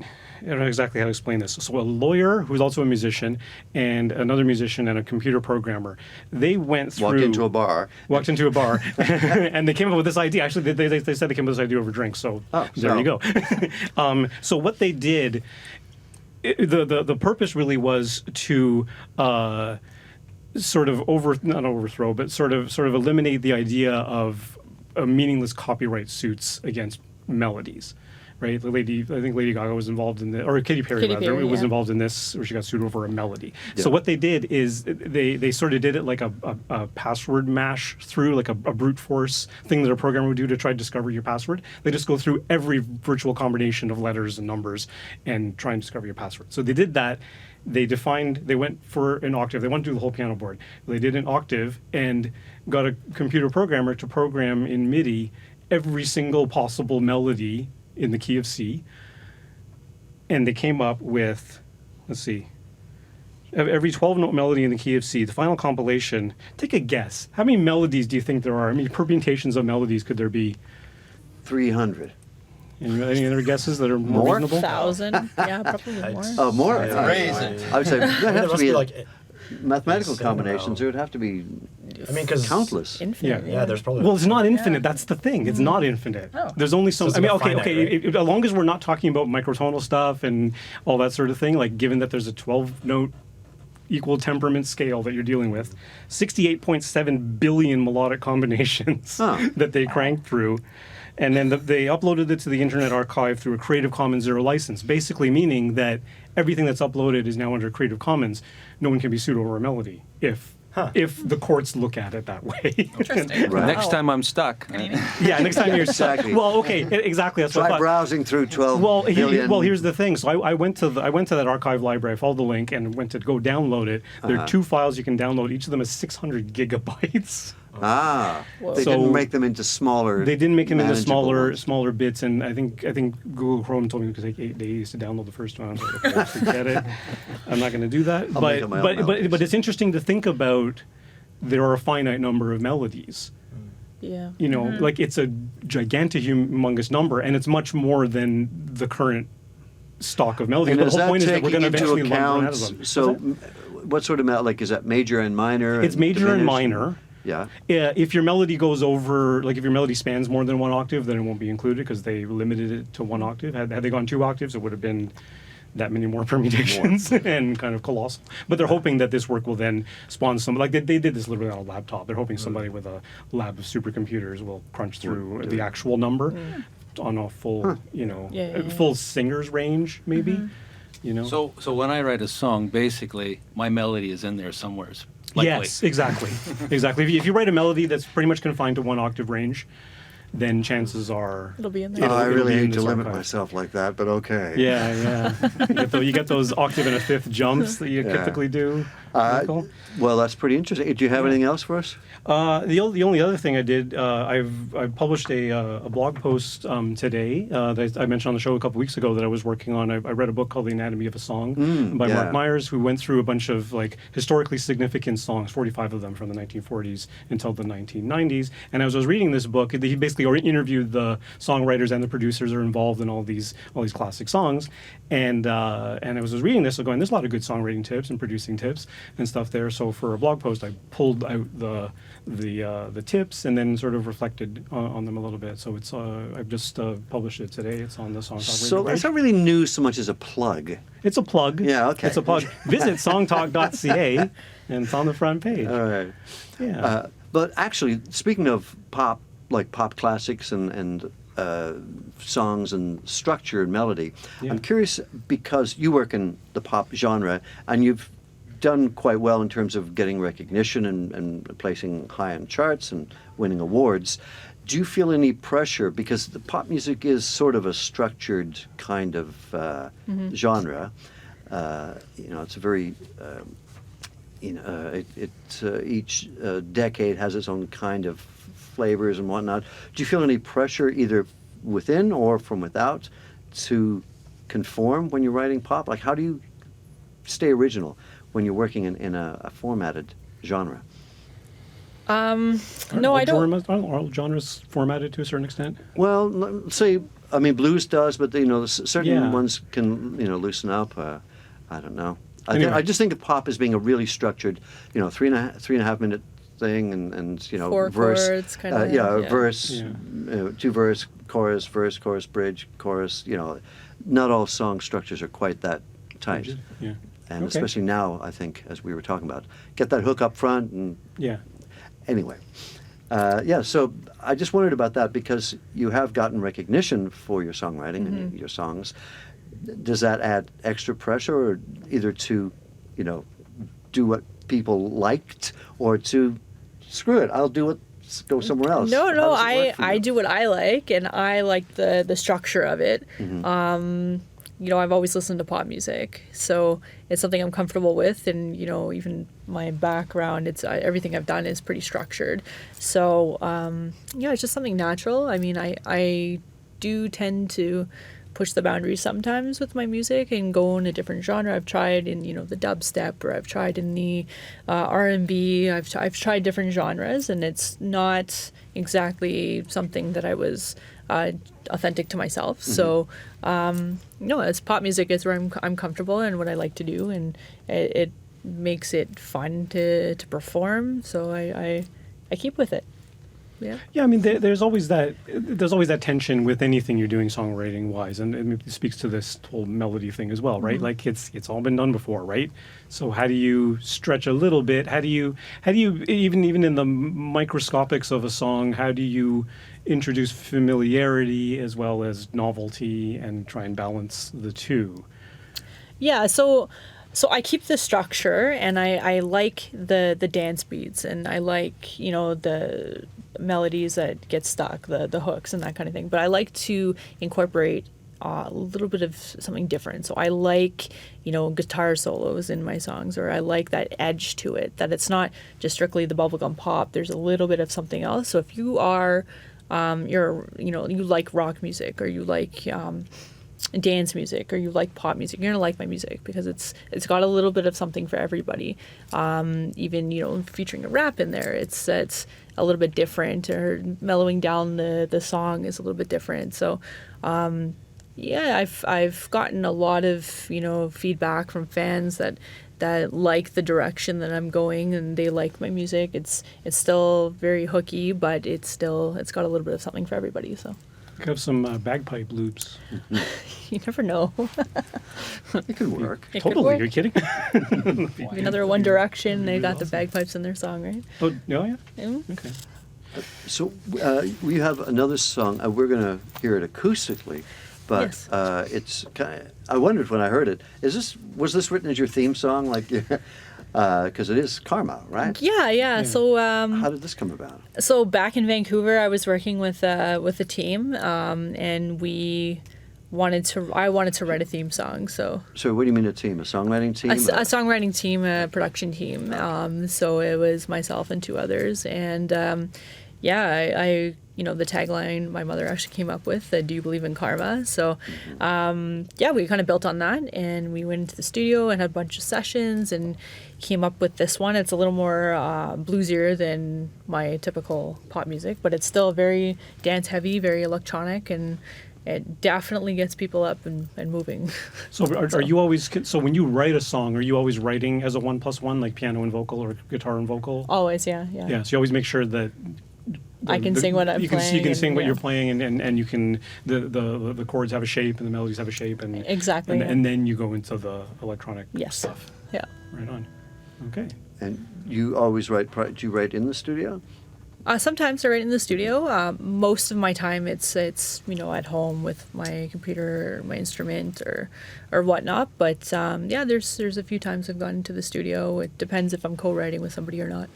I don't know exactly how to explain this. So a lawyer who's also a musician and another musician and a computer programmer, they went through... Walked into a bar. Walked into a bar, and they came up with this idea. Actually, they said they came up with this idea over drinks, so there you go. So what they did, the purpose really was to... sort of not overthrow, but sort of eliminate the idea of meaningless copyright suits against melodies, right? I think Lady Gaga was involved in or Katy Perry rather, was involved in this, where she got sued over a melody. Yeah. So what they did is they sort of did it like a password mash through, like a brute force thing that a programmer would do to try to discover your password. They just go through every virtual combination of letters and numbers and try and discover your password. So they did that. they went for an octave. They wanted to do the whole piano board. They did an octave and got a computer programmer to program in MIDI every single possible melody in the key of C. And they came up with, let's see, every 12-note melody in the key of C. The final compilation, take a guess. How many melodies do you think there are? How many permutations of melodies could there be? 300. Any other guesses that are more reasonable? 1,000. Yeah, probably more. Oh, more? Crazy. I would say that There has to must be be like, mathematical insane amount. combinations. There would have to be I mean, because countless. Infinite. yeah, there's probably. Well, it's not infinite. That's the thing. It's not infinite. Oh. There's only so. So it's I mean, like okay, finite, okay. right? As long as we're not talking about microtonal stuff and all that sort of thing, like given that there's a 12-note equal temperament scale that you're dealing with, 68.7 billion melodic combinations that they cranked through. And then they uploaded it to the Internet Archive through a Creative Commons Zero license, basically meaning that everything that's uploaded is now under Creative Commons. No one can be sued over a melody if the courts look at it that way. Interesting. Right. Next time I'm stuck. Yeah, next time you're Exactly. Well, okay, exactly. That's what I Try thought. browsing through 12 Well, billion. here's the thing. So I went to that archive library. I followed the link and went to go download it. There are 2 files you can download. Each of them is 600 gigabytes. They So- didn't make them into smaller. They didn't make them into manageable smaller ones. bits, and I think Google Chrome told me because they used to download the first one. I was like, okay, forget it. I'm not going to do that. I'll make up my own But melodies. it's interesting to think about. There are a finite number of melodies. Yeah. You know, like it's a gigantic, humongous number, and it's much more than the current stock of melodies. And But is the whole that point is that we're taking going to into eventually run out account? of them. So, what sort of like is that major and minor? It's and major and diminished? minor. Yeah. If your melody goes over, like if your melody spans more than 1 octave, then it won't be included because they limited it to 1 octave. Had they gone 2 octaves, it would have been that many more permutations and kind of colossal. But they're hoping that this work will then spawn some, like they did this literally on a laptop. They're hoping somebody with a lab of supercomputers will crunch through the actual number on a full, full singer's range, maybe. You know. So when I write a song, basically my melody is in there somewhere. Likely. Yes, exactly, exactly. If you write a melody that's pretty much confined to 1 octave range, then chances are It'll be in there. I it'll really be in hate to this limit archive. myself like that, but okay. Yeah. You get those octave and a fifth jumps that you Yeah. typically do. Michael. Well, that's pretty interesting. Do you have anything else for us? The only other thing I did, I published a blog post today that I mentioned on the show a couple weeks ago that I was working on. I read a book called The Anatomy of a Song by yeah. Mark Myers, who went through a bunch of like historically significant songs, 45 of them from the 1940s until the 1990s. And as I was reading this book, he basically interviewed the songwriters and the producers that are involved in all these classic songs. And I was reading this, going, there's a lot of good songwriting tips and producing tips and stuff there. So for a blog post, I pulled out the tips and then sort of reflected on them a little bit. So it's I've just published it today. It's on the Song Talk So Radio that's page. not really news so much as a plug. It's a plug. Yeah, okay. It's a plug. Visit songtalk.ca and it's on the front page. All right. Yeah. But actually, speaking of pop, like pop classics and songs and structure and melody, Yeah. I'm curious because you work in the pop genre and you've done quite well in terms of getting recognition and placing high on charts and winning awards. Do you feel any pressure, because the pop music is sort of a structured kind of genre? It's a very each decade has its own kind of flavors and whatnot. Do you feel any pressure either within or from without to conform when you're writing pop? Like, how do you stay original when you're working in a formatted genre? No, I don't. Aren't all genres formatted to a certain extent? Well, let's say, I mean, blues does, but certain Yeah. ones can loosen up. I don't know. Anyway. I just think of pop as being a really structured, 3.5 minute thing, and 4 verse, chords, kinda, yeah. verse, Yeah. 2 verse, chorus, bridge, chorus. Not all song structures are quite that tight, Yeah. and Okay. especially now, I think, as we were talking about, get that hook up front and. Yeah. Anyway, so I just wondered about that because you have gotten recognition for your songwriting and your songs. Does that add extra pressure, or either to, do what people liked, or to screw it, I'll do it, go somewhere else? No, How does it work for I you? do what I like, and I like the structure of it. I've always listened to pop music, so it's something I'm comfortable with, and even my background, it's everything I've done is pretty structured. So it's just something natural. I mean, I do tend to push the boundaries sometimes with my music and go in a different genre. I've tried in the dubstep, or I've tried in the R&B. I've tried different genres, and it's not exactly something that I was authentic to myself. So as pop music is where I'm comfortable and what I like to do, and it makes it fun to perform. So I keep with it. Yeah. Yeah, I mean, there's always that tension with anything you're doing songwriting wise, and it speaks to this whole melody thing as well, right? Mm-hmm. Like it's all been done before, right? So how do you stretch a little bit? How do you even in the microscopics of a song, how do you introduce familiarity as well as novelty and try and balance the two? Yeah, so I keep the structure, and I like the dance beats, and I like the melodies that get stuck, the hooks and that kind of thing. But I like to incorporate a little bit of something different. So I like guitar solos in my songs, or I like that edge to it, that it's not just strictly the bubblegum pop. There's a little bit of something else. So if you are you like rock music, or you like dance music, or you like pop music, you're gonna like my music, because it's got a little bit of something for everybody. Even featuring a rap in there, it's a little bit different, or mellowing down the song is a little bit different. So I've gotten a lot of feedback from fans that like the direction that I'm going, and they like my music. It's still very hooky, but it's got a little bit of something for everybody. So You have some bagpipe loops. you never know. It could work. It could Totally, work. you're kidding? Maybe another One Direction. They got the bagpipes in their song, right? Oh, yeah? Yeah. Okay. So we have another song. We're going to hear it acoustically, but Yes. it's kind of, I wondered when I heard it, was this written as your theme song? Like, because it is Karma, right? Yeah. So How did this come about? So back in Vancouver, I was working with a team, and I wanted to write a theme song. So So what do you mean a team? A songwriting team? a songwriting team, a production team. So it was myself and two others, and I the tagline my mother actually came up with, "Do you believe in karma?" So we kind of built on that, and we went into the studio and had a bunch of sessions and came up with this one. It's a little more bluesier than my typical pop music, but it's still very dance heavy, very electronic, and it definitely gets people up and moving. So are you always, so when you write a song, are you always writing as a 1+1, like piano and vocal or guitar and vocal? Always, yeah. Yeah, so you always make sure that I can sing what I'm playing. You can sing and, what yeah. you're playing, and you can the chords have a shape and the melodies have a shape, and Exactly, and, yeah. and then you go into the electronic Yes. stuff. Yeah. Right on. Okay. And you always write, do you write in the studio? Sometimes I write in the studio. Most of my time it's at home with my computer, or my instrument, or whatnot. But there's a few times I've gone into the studio. It depends if I'm co-writing with somebody or not.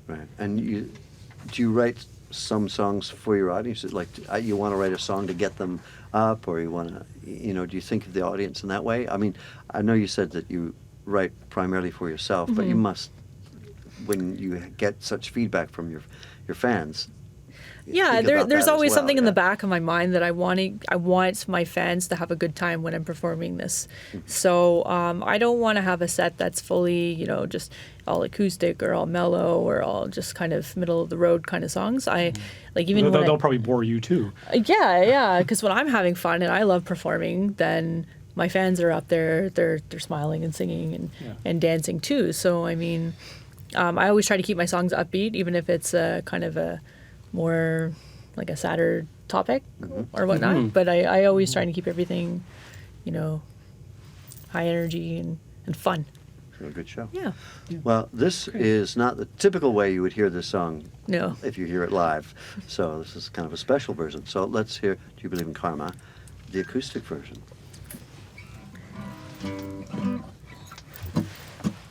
Right. And do you write some songs for your audience? Like, you want to write a song to get them up, or you want to, do you think of the audience in that way? I mean, I know you said that you write primarily for yourself, but you must, when you get such feedback from your fans. Yeah, think about there's that as always well, something in the yeah. back of my mind that I want my fans to have a good time when I'm performing this. So I don't want to have a set that's fully, just all acoustic or all mellow or all just kind of middle of the road kind of songs. I like even when they'll probably bore you too. Yeah, because when I'm having fun and I love performing, then my fans are up there, they're smiling and singing and dancing too. So I mean, I always try to keep my songs upbeat, even if it's kind of a more like a sadder topic or whatnot. But I always try to keep everything, high energy and fun. A good show. Yeah. Well, this is not the typical way you would hear this song. No. If you hear it live. So this is kind of a special version. So let's hear Do You Believe in Karma, the acoustic version.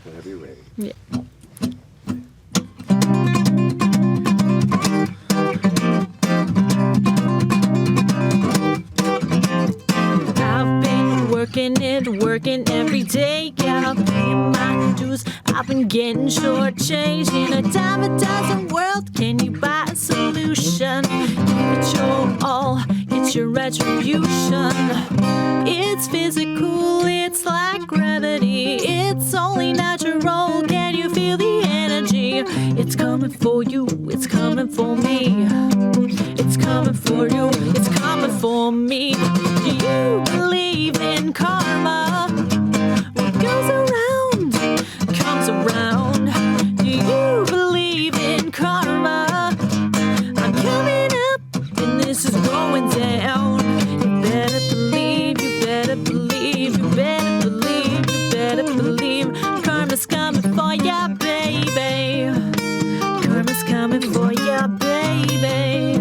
Whenever you're ready. Yeah. working every day, yeah, I'm paying my dues. I've been getting shortchanged in a dime a dozen world. Can you buy a solution? Give it your all, get your retribution. It's physical, it's like gravity. It's only natural. Can you feel the energy? It's coming for you, it's coming for me. It's coming for you, it's coming for me. Do you believe in karma? What goes around comes around. Do you believe in karma? I'm coming up and this is going down. You better believe, you better believe, you better believe, you better believe. Karma's coming for ya, baby. Karma's coming for ya, baby.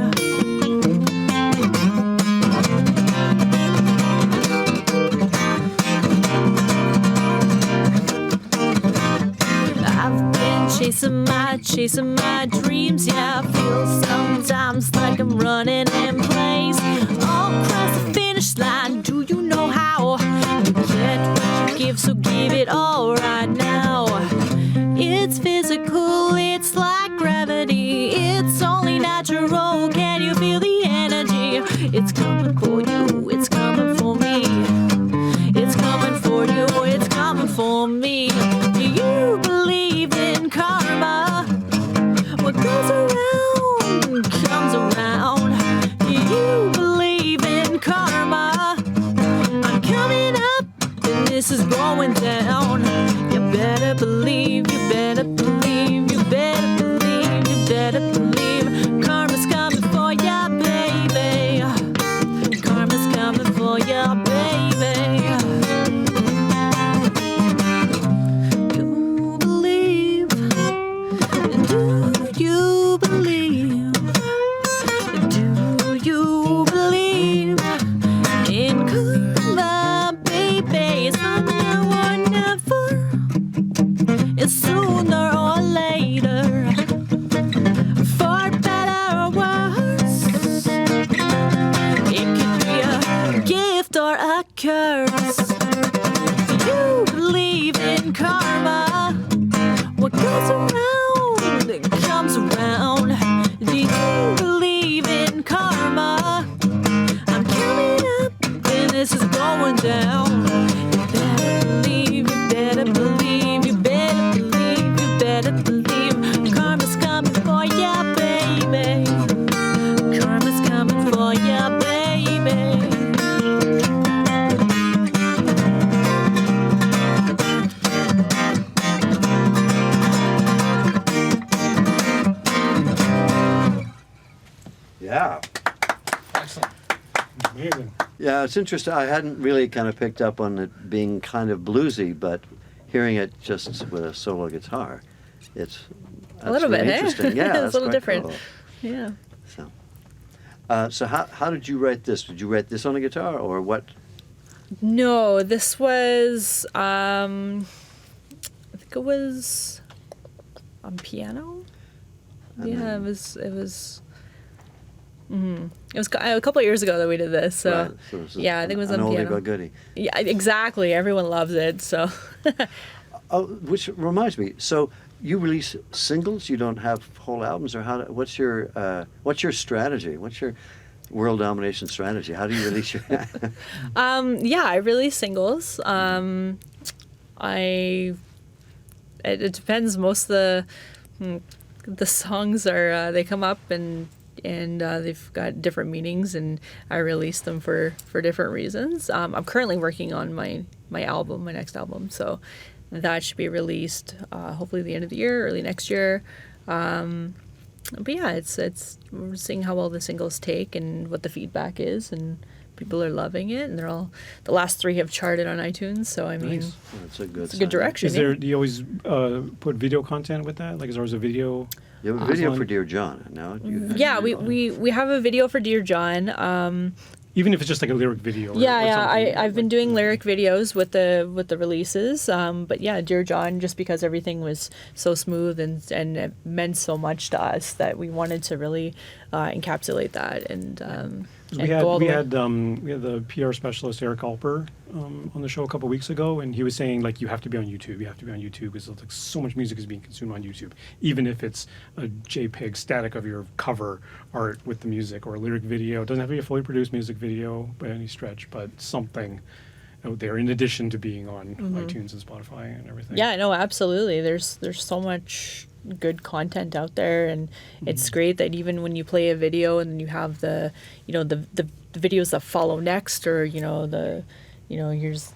I've been chasing my dreams. Yeah, I feel sometimes like I'm running in place. All across the finish line, do you know how? You get what you give, so give it all right now. It's physical, it's like gravity. It's only natural. Can you feel the energy? It's coming for you, it's coming for me. It's coming for you, it's coming for me. Do you believe in karma? What goes around comes around. Do you believe in karma? I'm coming up and this is going down. You better believe, you better believe, you better believe, you better believe. Karma's coming for ya, baby. Karma's coming for ya, baby. You believe? Do you believe? Do you believe in karma, baby? It's not now or never. It's sooner or later. For better or worse. It could be a gift or a curse. Do you believe in karma? What goes around comes around. Do you believe in karma? I'm coming up and this is going down. You better believe, you better believe, you better believe, you better believe. Karma's coming for ya, baby. Karma's coming for ya, baby. Yeah. Amazing. Yeah, it's interesting. I hadn't really kind of picked up on it being kind of bluesy, but hearing it just with a solo guitar, that's A little really bit, eh? interesting. Yeah, It's a that's little quite different. cool. Yeah. So how did you write this? Did you write this on a guitar or what? No, this was I think it was on piano. And Yeah, then- it was. It was a couple of years ago that we did this. So, Right, so this is yeah, I think it was an on oldie piano. but goodie. Yeah, exactly. Everyone loves it. So, Oh, which reminds me. So you release singles? You don't have whole albums, or how? What's your strategy? What's your world domination strategy? How do you release your? yeah, I release singles. It depends. Most of the songs are they come up and they've got different meanings, and I release them for different reasons. I'm currently working on my album, my next album, so that should be released hopefully the end of the year, early next year. But yeah, it's we're seeing how well the singles take and what the feedback is, and people are loving it, and they're all the last 3 have charted on iTunes. So I mean, Nice. That's a good. it's a good sign. direction. Is there? Do you always put video content with that? Like, is there always a video? You have a video Awesome. for Dear John. No. Yeah, we have a video for Dear John. Even if it's just like a lyric video. Or, Yeah, or yeah. something, I've been doing lyric videos with the releases. But yeah, Dear John, just because everything was so smooth and it meant so much to us that we wanted to really encapsulate that. And We go all had the way. we had the PR specialist Eric Alper on the show a couple weeks ago, and he was saying like you have to be on YouTube. You have to be on YouTube because like so much music is being consumed on YouTube, even if it's a JPEG static of your cover art with the music or a lyric video. It doesn't have to be a fully produced music video by any stretch, but something out there in addition to being on iTunes and Spotify and everything. Yeah, no, absolutely. There's so much good content out there, and it's great that even when you play a video and then you have the videos that follow next, or here's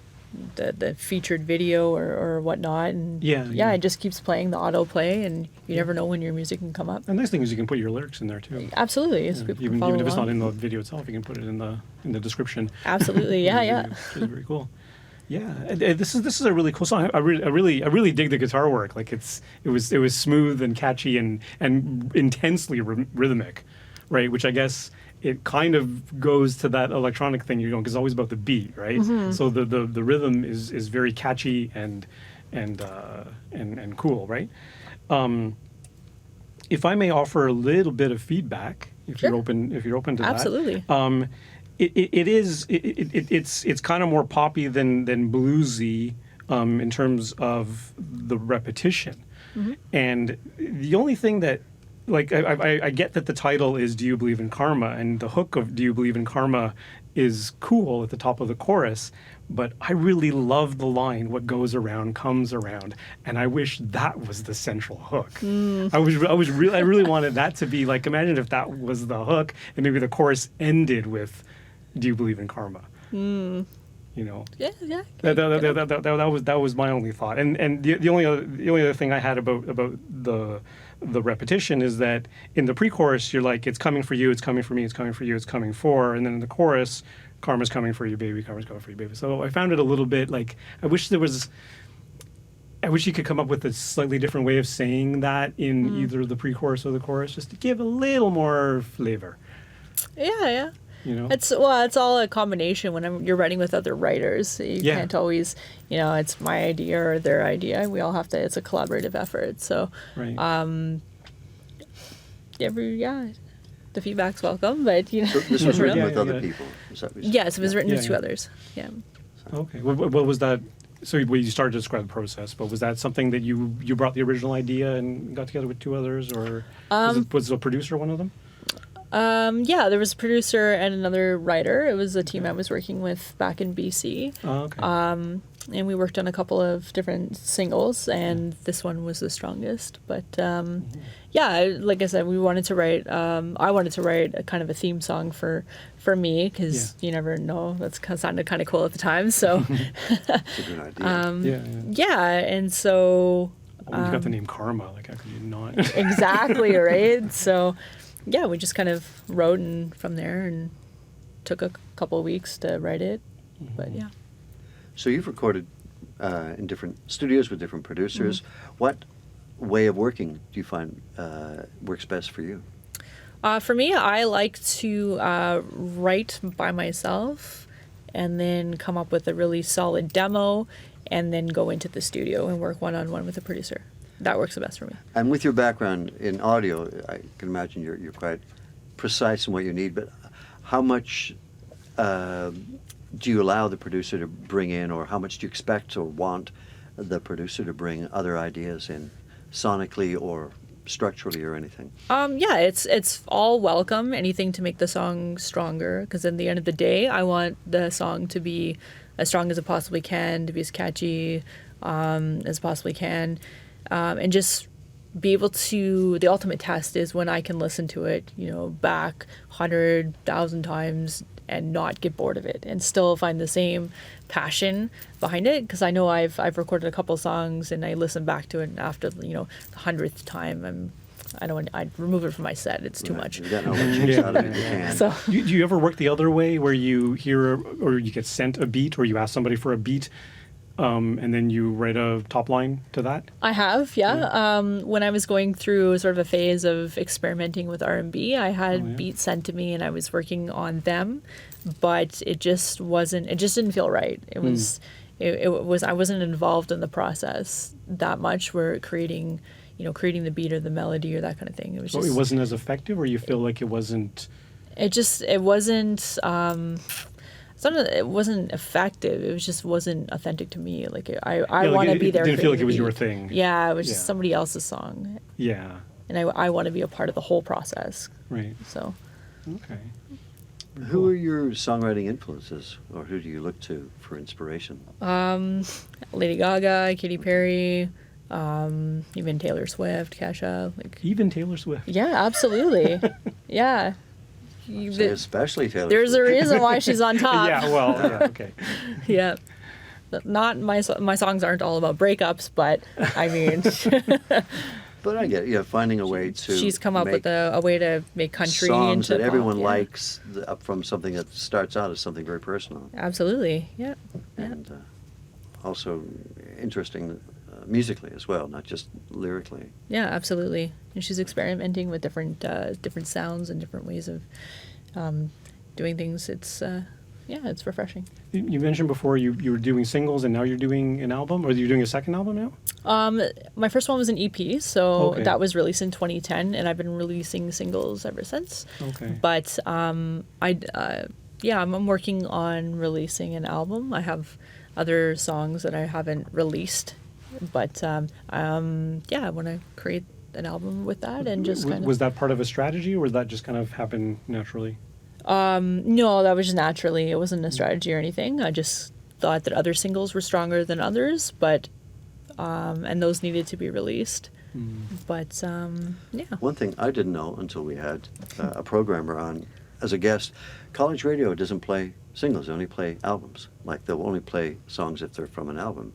the featured video or whatnot, and it just keeps playing the autoplay, and you never know when your music can come up. The nice thing is you can put your lyrics in there too. Absolutely, so people can follow even if it's not along. in the video itself, you can put it in the description. Absolutely, yeah. Which is very cool. Yeah, this is a really cool song. I really dig the guitar work. Like it was smooth and catchy and intensely rhythmic, right? Which I guess it kind of goes to that electronic thing you're going, because it's always about the beat, right? So the rhythm is very catchy and cool, right? If I may offer a little bit of feedback, if you're open to Absolutely. that. It's kind of more poppy than bluesy in terms of the repetition. And the only thing that, like, I get that the title is "Do You Believe in Karma?" and the hook of "Do You Believe in Karma?" is cool at the top of the chorus, but I really love the line "What goes around comes around," and I wish that was the central hook. I really wanted that to be like, imagine if that was the hook, and maybe the chorus ended with "Do you believe in karma?" You know. Yeah. That was my only thought. And the only other thing I had about the repetition is that in the pre-chorus you're like, it's coming for you, it's coming for me, it's coming for you, it's coming for, and then in the chorus, karma's coming for you, baby, karma's coming for you, baby. So I found it a little bit like, I wish you could come up with a slightly different way of saying that in either the pre-chorus or the chorus, just to give a little more flavor. Yeah. You know? It's all a combination when you're writing with other writers. You can't always, it's my idea or their idea. We all have to. It's a collaborative effort. So, right. The feedback's welcome. But So this was written with other people. Is that what you said? Yes, it was written with two Yeah. others. Yeah. Okay. What was that? So you started to describe the process, but was that something that you brought the original idea and got together with two others, or was the producer one of them? There was a producer and another writer. It was a team I was working with back in BC. Oh, okay. And we worked on a couple of different singles, and this one was the strongest. But like I said, we wanted to write. I wanted to write a kind of a theme song for me, because you never know. That's sounded kind of cool at the time. So It's a good idea. and so Well, you got the name Karma. Like, how could you not? exactly right. So we just kind of wrote, and from there, and took a couple of weeks to write it. But yeah. So you've recorded in different studios with different producers. What way of working do you find works best for you? For me, I like to write by myself and then come up with a really solid demo and then go into the studio and work one-on-one with a producer. That works the best for me. And with your background in audio, I can imagine you're quite precise in what you need, but how much do you allow the producer to bring in, or how much do you expect or want the producer to bring other ideas in, sonically or structurally or anything? It's all welcome. Anything to make the song stronger, because at the end of the day, I want the song to be as strong as it possibly can, to be as catchy as possibly can, and just be able to. The ultimate test is when I can listen to it, back 100,000 times and not get bored of it, and still find the same passion behind it. Because I know I've recorded a couple songs and I listen back to it, and after the 100th time, I'd remove it from my set. It's too much. You don't know what juice out of it you can. So Do you ever work the other way, where you hear or you get sent a beat, or you ask somebody for a beat, and then you write a top line to that? I have, yeah. When I was going through sort of a phase of experimenting with R&B, I had beats sent to me and I was working on them, but it just didn't feel right. It was, I wasn't involved in the process that much. Where creating the beat or the melody or that kind of thing. It was So just, it wasn't as effective, or you feel like it wasn't it wasn't. It wasn't effective. It just wasn't authentic to me. Like I want to be there. It didn't feel like it was creatively. your thing. Yeah, it was just somebody else's song, Yeah. and I want to be a part of the whole process. Right. So. Okay. Who are your songwriting influences, or who do you look to for inspiration? Lady Gaga, Katy Perry, even Taylor Swift, Kesha, like Even Taylor Swift. yeah, absolutely, yeah. Say especially Taylor There's a Swift. reason why she's on top. Yeah. Well. Yeah. Okay. Yeah. Not my songs aren't all about breakups, but I mean, But I get it. Yeah, finding a way to. she's come up with a way to make country songs into that everyone pop, yeah. likes, up from something that starts out as something very personal, Absolutely, yeah. and also interesting musically as well, not just lyrically. Yeah, absolutely. And she's experimenting with different sounds and different ways of doing things. It's it's refreshing. You mentioned before you were doing singles and now you're doing an album, or you're doing a second album now? My first one was an EP, so Okay. that was released in 2010, and I've been releasing singles ever since. Okay. But I'm working on releasing an album. I have other songs that I haven't released, but I want to create an album with that and just kind of. Was that part of a strategy, or did that just kind of happen naturally? No, that was just naturally. It wasn't a strategy or anything. I just thought that other singles were stronger than others, but and those needed to be released. But yeah. One thing I didn't know until we had a programmer on as a guest, college radio doesn't play singles; they only play albums. Like they'll only play songs if they're from an album,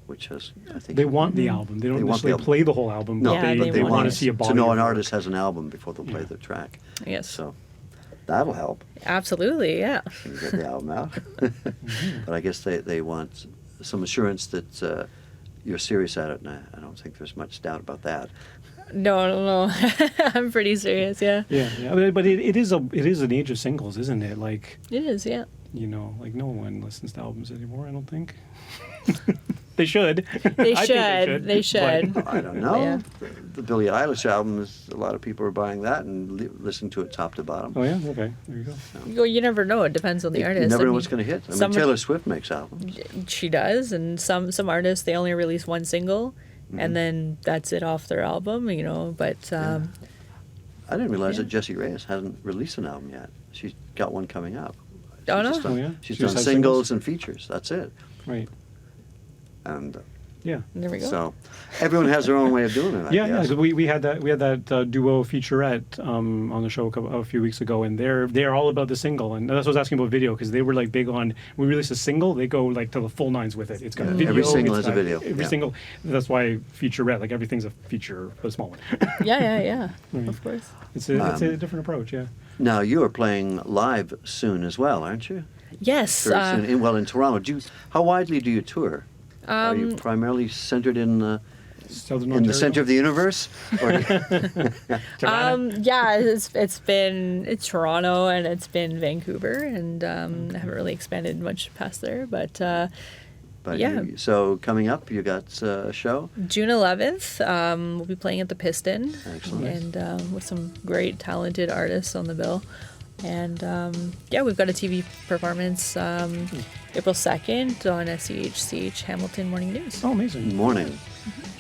which has I think They want the album. They don't They want the necessarily album. play the whole album. no, Yeah, but but they want want to it. see a body to know of an work. artist has an album before they'll play Yeah. the track. Yes. So that'll help. Absolutely. Yeah. When you get the album out. But I guess they want some assurance that you're serious at it, and I don't think there's much doubt about that. No. I'm pretty serious. Yeah. Yeah. But it is an age of singles, isn't it? Like, It is. Yeah. like no one listens to albums anymore. I don't think. They should. They I think They should. but- I don't know. Yeah. The Billie Eilish album is a lot of people are buying that and listening to it top to bottom. Oh yeah. Okay. There you go. You never know. It depends on the artist. You never I know mean, what's going to hit. I mean, some- Taylor Swift makes albums. She does, and some artists they only release one single, and then that's it off their album. But I didn't realize Yeah. that Jessie Reyes hasn't released an album yet. She's got one coming up. Oh, She's no? just done- Oh, yeah? She's She done just singles has and features. That's it. Right. And Yeah. there we go. so everyone has their own way of doing it. I Yeah, guess. 'cause we had that duo featurette on the show a few weeks ago, and they're all about the single, and that's what I was asking about video, because they were like big on when we release a single, they go like to the full nines with it. It's got Yeah, video. every single it's has a got video, Every yeah. single. That's why featurette, like everything's a feature, but a small one. Yeah. Of course. It's a different approach. Yeah. Now you are playing live soon as well, aren't you? Yes. Very soon. In Toronto. How widely do you tour? Are you primarily centered in the center of the universe? Or Yeah, it's Toronto and it's been Vancouver, and I haven't really expanded much past there, but but yeah. so coming up, you got a show. June 11th, we'll be playing at the Piston. Excellent. And with some great talented artists on the bill. And we've got a TV performance April 2nd on SCHCH Hamilton Morning News. Oh, amazing. Morning.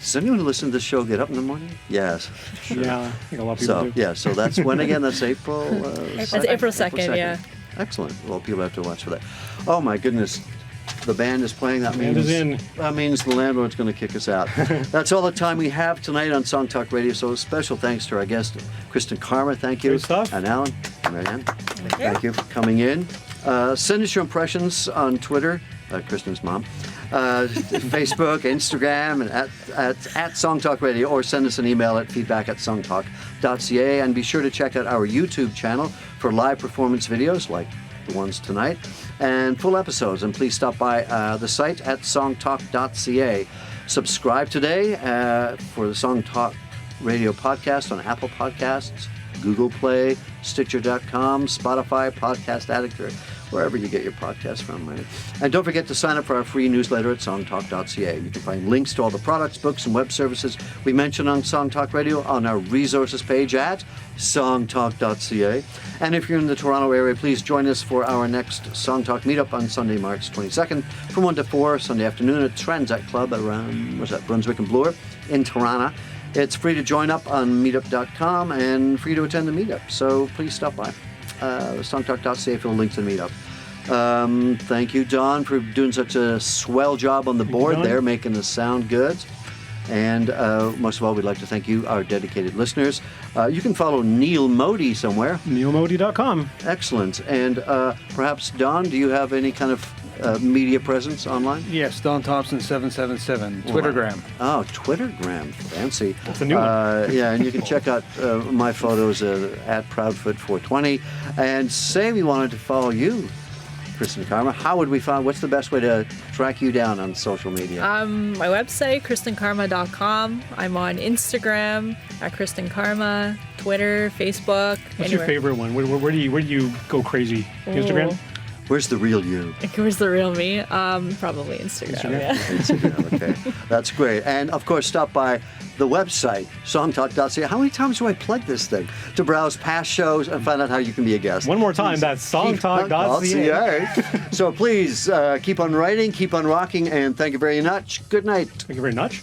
Does anyone who listen to this show get up in the morning? Yes. Sure. Yeah, I think a lot of people So do. yeah, so that's when again? That's April. That's April 2nd, yeah. Excellent. Well, people have to watch for that. Oh my goodness, the band is playing. That Band means is in. that means the landlord's going to kick us out. That's all the time we have tonight on Song Talk Radio. So special thanks to our guest, Kristen Karma. Thank you. Great stuff. And Alan, Marianne. Thank you for coming in. Send us your impressions on Twitter, Kristen's mom, Facebook, Instagram, and at Song Talk Radio, or send us an email at feedback@songtalk.ca. And be sure to check out our YouTube channel for live performance videos like the ones tonight and full episodes. And please stop by the site at songtalk.ca. Subscribe today for the Song Talk Radio podcast on Apple Podcasts, Google Play, Stitcher.com, Spotify, Podcast Addict, or wherever you get your podcasts from, right? And don't forget to sign up for our free newsletter at songtalk.ca. You can find links to all the products, books, and web services we mentioned on Song Talk Radio on our resources page at songtalk.ca. And if you're in the Toronto area, please join us for our next Song Talk meetup on Sunday, March 22nd from 1 to 4 Sunday afternoon at Transat Club around, Brunswick and Bloor in Toronto. It's free to join up on meetup.com and free to attend the meetup. So please stop by. Songtalk.ca for the link to the meetup. Thank you, Don, for doing such a swell job on the board there, making us sound good. And most of all, we'd like to thank you, our dedicated listeners. You can follow Neil Modi somewhere. NeilModi.com. Excellent. And perhaps, Don, do you have any kind of media presence online? Yes, Don Thompson 777, Twittergram. Oh, Twittergram. Fancy. That's a new one. Yeah, and you can check out my photos at Proudfoot420. And say we wanted to follow you, Kristen Karma, how would we find, what's the best way to track you down on social media? My website, KristenKarma.com. I'm on Instagram at Kristen Karma, Twitter, Facebook. What's your favorite one? Where do you go crazy? Instagram? Where's the real you? Where's the real me? Probably Instagram. Yeah. Instagram, okay. That's great. And of course, stop by the website, songtalk.ca. How many times do I plug this thing? To browse past shows and find out how you can be a guest. One more time, that's songtalk.ca. So please keep on writing, keep on rocking, and thank you very much. Good night. Thank you very much.